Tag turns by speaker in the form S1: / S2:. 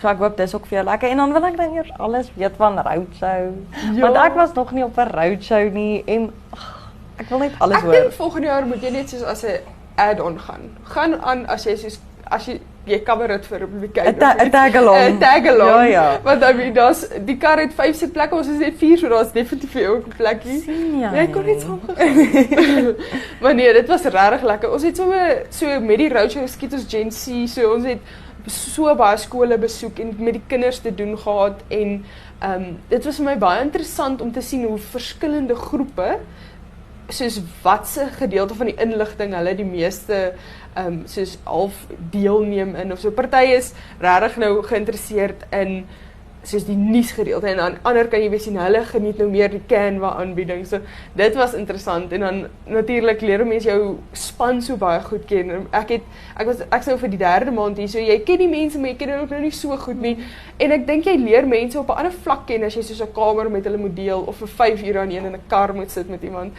S1: So ek hoop dis ook vir jou lekker. En dan wil ek dan eers alles weet van roadshow.
S2: Ja.
S1: Want ek was nog nie op 'n roadshow nie en ek wil net alles
S2: Ek
S1: hoor.
S2: dink volgende jaar moet jy net soos as 'n add-on gaan. Gaan aan as jy kamerit vir Republikein.
S1: 'n tag-along.
S2: 'n tag-along.
S1: Ja, ja.
S2: Want I mean, die kar het 5 sitplekke, ons is net 4, so daar's definitief vir jou ook 'n plekkie.
S1: Sien jy?
S2: Jy kon net saam gegaan. Maar nee, dit was regtig lekker. Ons het so met die roadshow skiet ons Gen Z, so ons het so baie skole besoek en met die kinders te doen gehad en dit was vir my baie interessant om te sien hoe verskillende groepe soos watse gedeelte van die inligting hulle die meeste soos half deelneem in of so. Party is regtig nou geïnteresseerd in soos die nuusgedeelte en aan ander kan jy weer sien hulle geniet nou meer die Canva aanbieding. So dit was interessant en dan natuurlik leer mense jou span so baie goed ken. Ek sou vir die 3de maand hier, so jy ken die mense maar jy ken hulle ook nou nie so goed nie. En ek dink jy leer mense op 'n ander vlak ken as jy soos 'n kamer met hulle moet deel of vir 5 ure aan een in 'n kar moet sit met iemand.